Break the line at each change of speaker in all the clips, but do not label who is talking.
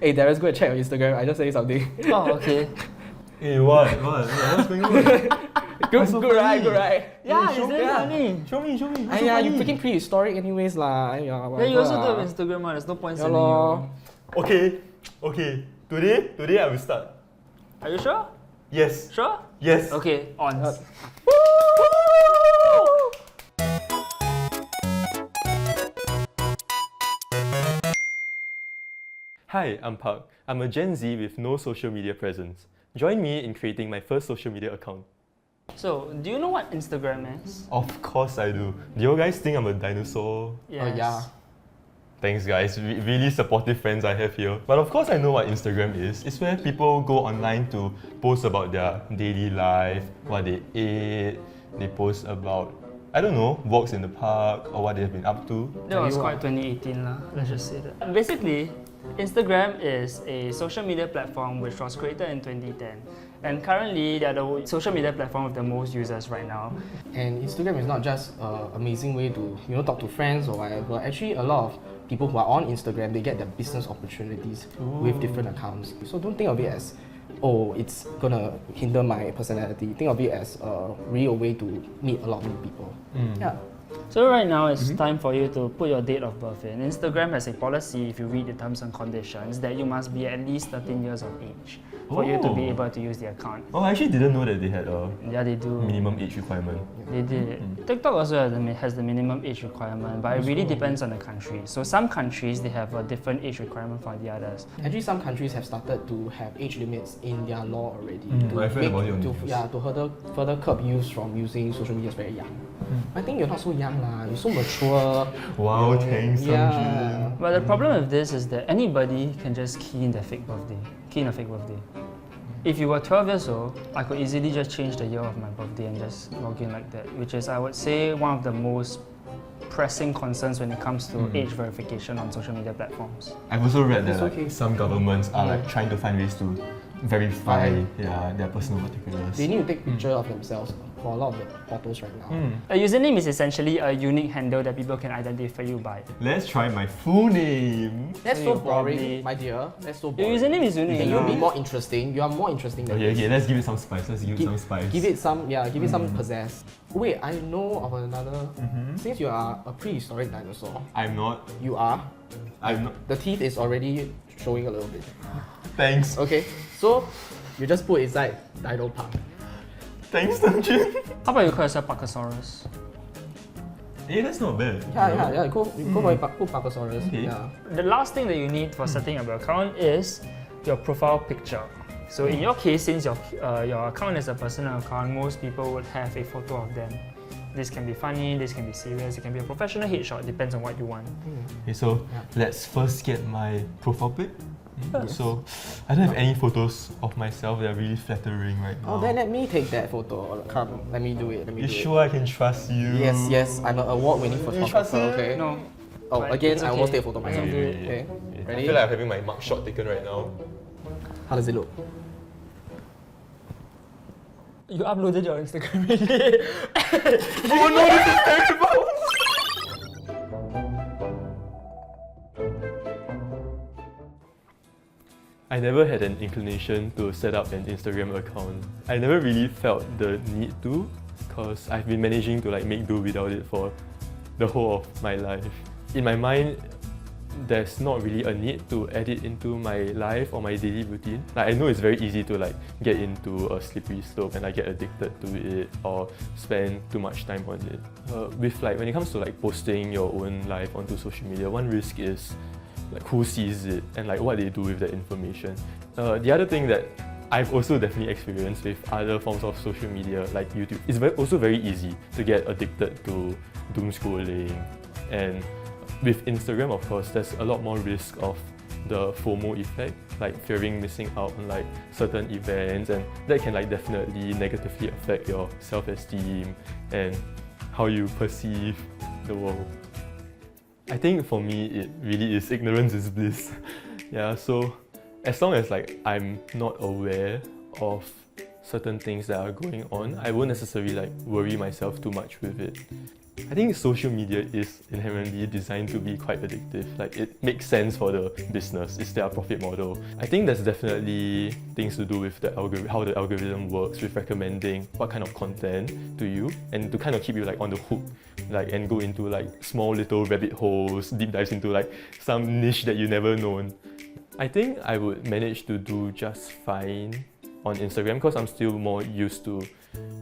Hey, Darius, go and check your Instagram. I just say something.
Oh, okay.
Hey, what's going on?
Good, right?
Yeah, it's
show-
very
yeah.
funny.
Show me.
Yeah, you freaking prehistoric anyways lah.
Yeah, you also do have Instagram, there's no point sending
lor.
you.
Okay. Today I will start.
Are you sure?
Yes.
Sure?
Yes.
Okay, on.
Hi, I'm Park. I'm a Gen Z with no social media presence. Join me in creating my first social media account.
So, do you know what Instagram is?
Of course I do. Do you guys think I'm a dinosaur?
Yes.
Yeah.
Thanks guys, really supportive friends I have here. But of course I know what Instagram is. It's where people go online to post about their daily life, what they ate, they post about, I don't know, walks in the park or what they've been up to.
That was quite 2018 lah, let's just say that. Basically, Instagram is a social media platform which was created in 2010. And currently, they are the social media platform with the most users right now.
And Instagram is not just an amazing way to talk to friends or whatever. Actually, a lot of people who are on Instagram, they get their business opportunities with different accounts. So don't think of it as, oh, it's gonna hinder my personality. Think of it as a real way to meet a lot of new people. Yeah.
So right now, it's time for you to put your date of birth in. Instagram has a policy, if you read the terms and conditions, that you must be at least 13 years of age for you to be able to use the account.
Oh, I actually didn't know that they had a
Yeah, they do.
minimum age requirement.
They did. TikTok also has the minimum age requirement, but it really depends on the country. So some countries, they have a different age requirement from the others.
Actually, some countries have started to have age limits in their law already.
I've read about it on the news.
To further curb use from using social media very young. I think you're not so young lah. You're so mature.
Wow, thanks,
Yeah.
Sanjin.
But the problem with this is that anybody can just key in a fake birthday. If you were 12 years old, I could easily just change the year of my birthday and just log in like that, which is, I would say, one of the most pressing concerns when it comes to age verification on social media platforms.
I've also read that
okay.
some governments are trying to find ways to verify their personal particulars.
They need to take picture of themselves for a lot of the photos right now.
A username is essentially a unique handle that people can identify you by.
Let's try my full name.
That's
So
so
you
boring,
probably-
my dear. That's so
Your
boring.
username is unique.
Can you be more interesting? You are more interesting than
Okay,
this.
let's give it some spice.
Give it some, give it some pizzazz. Wait, I know of another. Since you are a prehistoric dinosaur,
I'm not.
you are.
I'm not.
The teeth is already showing a little bit.
Thanks.
Okay, so you just put inside Dino Park.
Thanks, Sanjin.
How about you call yourself Parkosaurus?
Hey, that's not bad.
Yeah. Go for Parkosaurus.
Okay.
Yeah.
The last thing that you need for setting up your account is your profile picture. So in your case, since your account is a personal account, most people would have a photo of them. This can be funny, this can be serious, it can be a professional headshot, depends on what you want.
Okay, so let's first get my profile pic. So I don't have any photos of myself that are really flattering right now.
Oh, then let me take that photo. Come, let me do it.
You sure I can trust you?
Yes. I'm an award-winning photographer. Okay.
No.
Oh,
but
again,
it's
I
okay.
almost take a photo myself.
Yeah.
Okay.
I
Ready?
feel like I'm having my mug shot taken right now.
How does it look?
You uploaded your Instagram already.
Oh no, this is terrible! I never had an inclination to set up an Instagram account. I never really felt the need to, because I've been managing to make do without it for the whole of my life. In my mind, there's not really a need to add it into my life or my daily routine. I know it's very easy to get into a slippery slope and I get addicted to it or spend too much time on it. When it comes to posting your own life onto social media, one risk is who sees it and what they do with that information. The other thing that I've also definitely experienced with other forms of social media like YouTube, it's also very easy to get addicted to doom scrolling. And with Instagram, of course, there's a lot more risk of the FOMO effect, fearing missing out on certain events, and that can definitely negatively affect your self-esteem and how you perceive the world. I think for me, it really is ignorance is bliss. Yeah, so as long as I'm not aware of certain things that are going on, I won't necessarily worry myself too much with it. I think social media is inherently designed to be quite addictive. Like it makes sense for the business, it's their profit model. I think there's definitely things to do with the how the algorithm works with recommending what kind of content to you and to kind of keep you like on the hook, like and go into like small little rabbit holes, deep dives into like some niche that you never known. I think I would manage to do just fine on Instagram because I'm still more used to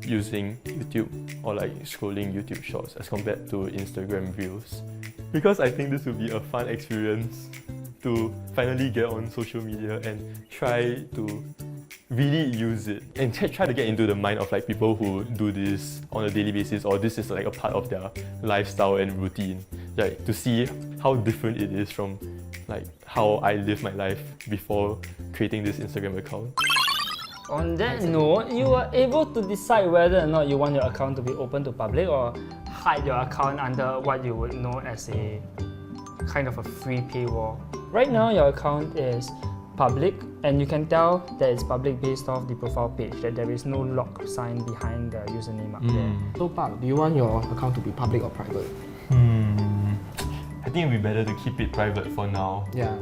using YouTube or like scrolling YouTube shorts as compared to Instagram reels. Because I think this will be a fun experience to finally get on social media and try to really use it and try to get into the mind of like people who do this on a daily basis, or this is like a part of their lifestyle and routine, like to see how different it is from like how I live my life before creating this Instagram account.
On that note, you are able to decide whether or not you want your account to be open to public or hide your account under what you would know as a kind of a free paywall. Right now, your account is public, and you can tell that it's public based off the profile page, that there is no lock sign behind the username up there.
So Park, do you want your account to be public or private?
I think it would be better to keep it private for now.
Yeah.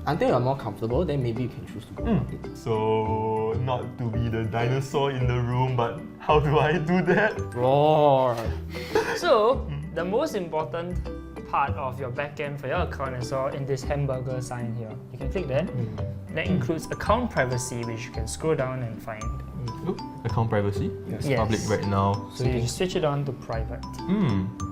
Until you're more comfortable, then maybe you can choose to go public.
So, not to be the dinosaur in the room, but how do I do that?
Roar!
So, the most important part of your backend for your account is all in this hamburger sign here. You can click that. That includes account privacy, which you can scroll down and find.
Account privacy?
Yes.
Yes.
Public right now.
So you switch it on to private.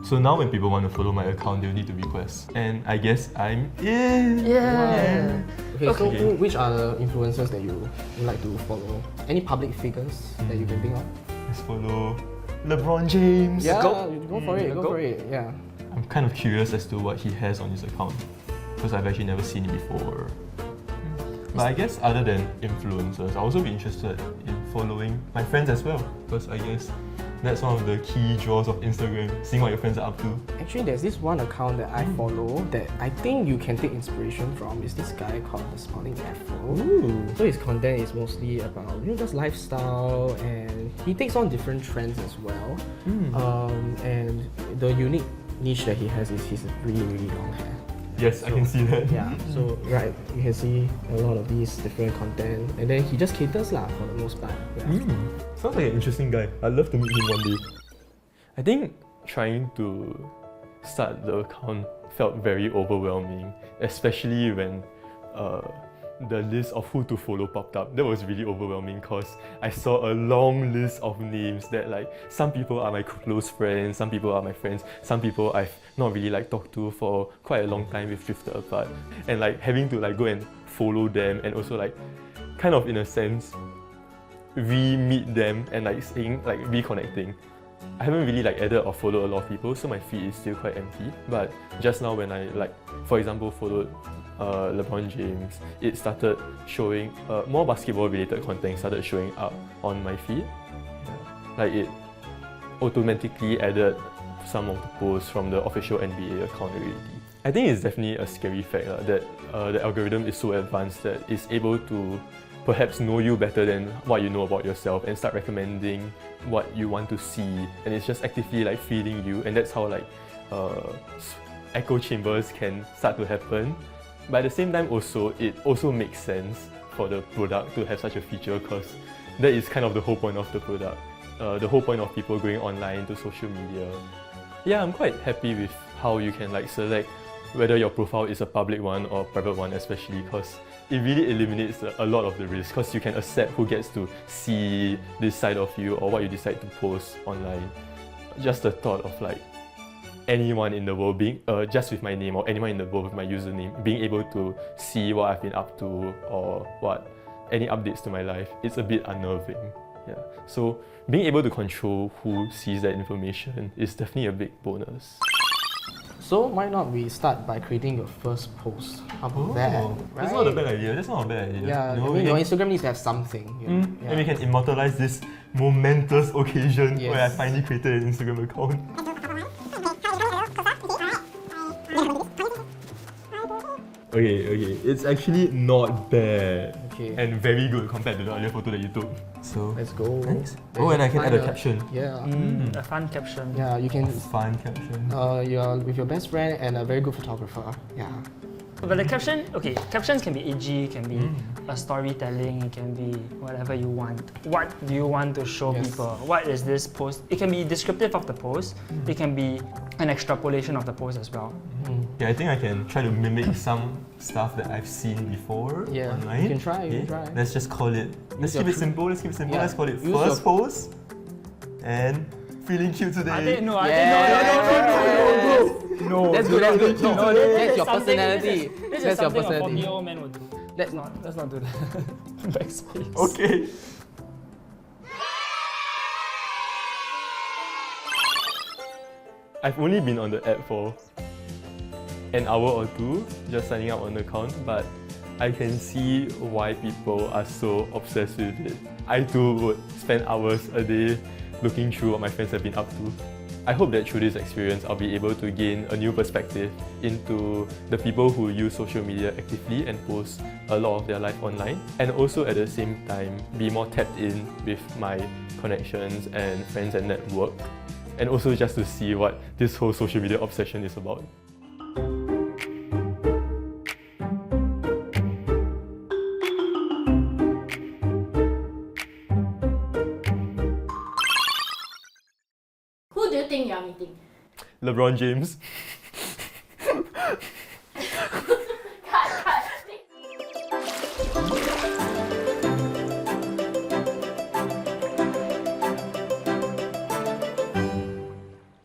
So now when people want to follow my account, they'll need to request. And I guess I'm in.
Yeah.
So which are the influencers that you would like to follow? Any public figures that you can think of?
Let's follow LeBron James.
Yeah, go for it, go for it, yeah.
I'm kind of curious as to what he has on his account because I've actually never seen it before. But I guess other than influencers, I'll also be interested in following my friends as well, because I guess that's one of the key draws of Instagram, seeing what your friends are up to.
Actually, there's this one account that I follow that I think you can take inspiration from. Is this guy called the Smiling Afro. So his content is mostly about just lifestyle, and he takes on different trends as well. And the unique niche that he has is his really long hair.
Yes, I can see that.
Yeah, so right, you can see a lot of these different content, and then he just caters for the most part. Yeah.
Sounds like an interesting guy. I'd love to meet him one day. I think trying to start the account felt very overwhelming, especially when the list of who to follow popped up. That was really overwhelming because I saw a long list of names that like some people are my close friends, some people are my friends, some people I've not really like talked to for quite a long time, we've drifted apart. And like having to like go and follow them and also like kind of in a sense re-meet them and like saying like reconnecting. I haven't really like added or followed a lot of people, so my feed is still quite empty. But just now when I like, for example, followed LeBron James, it started showing more basketball related content started showing up on my feed. Like it automatically added some of the posts from the official NBA account already. I think it's definitely a scary fact that the algorithm is so advanced that it's able to perhaps know you better than what you know about yourself and start recommending what you want to see, and it's just actively like feeding you, and that's how like echo chambers can start to happen. But at the same time also, it also makes sense for the product to have such a feature because that is kind of the whole point of the product. The whole point of people going online to social media. Yeah, I'm quite happy with how you can like select whether your profile is a public one or private one, especially because it really eliminates a lot of the risk because you can accept who gets to see this side of you or what you decide to post online. Just the thought of like anyone in the world being, just with my name or anyone in the world with my username, being able to see what I've been up to or any updates to my life, it's a bit unnerving. Yeah. So being able to control who sees that information is definitely a big bonus.
So why not we start by creating your first post? How about that? Right?
That's not a bad idea. That's not a bad idea.
Yeah, your Instagram needs to have something. Yeah.
And we can immortalize this momentous occasion where I finally created an Instagram account. Okay. It's actually not bad.
Okay.
And very good compared to the earlier photo that you took. So
Let's go.
nice.
Then
Oh, and I
you
can add a
find
caption.
Yeah.
A fun caption.
Yeah, you can.
Fun caption.
You're with your best friend and a very good photographer. Yeah.
But the caption, okay, captions can be edgy, can be a storytelling, it can be whatever you want. What do you want to show
Yes.
people? What is this post? It can be descriptive of the post. It can be an extrapolation of the post as well.
Yeah, I think I can try to mimic some stuff that I've seen before
Yeah,
online.
you can try, you can try.
Let's just call it. Let's
your
keep it
tr-
simple.
Yeah,
Let's call it
use
first
your-
pose. And feeling cute today.
I think no.
That's good. That's good. No, that's your personality.
This is
That's your
something a
personality.
40-year-old man would do. Let's not do that. Backspace.
Okay. I've only been on the app for an hour or two, just signing up on the account, but I can see why people are so obsessed with it. I too would spend hours a day looking through what my friends have been up to. I hope that through this experience, I'll be able to gain a new perspective into the people who use social media actively and post a lot of their life online, and also at the same time be more tapped in with my connections and friends and network, and also just to see what this whole social media obsession is about.
Who do you think you are meeting?
LeBron James.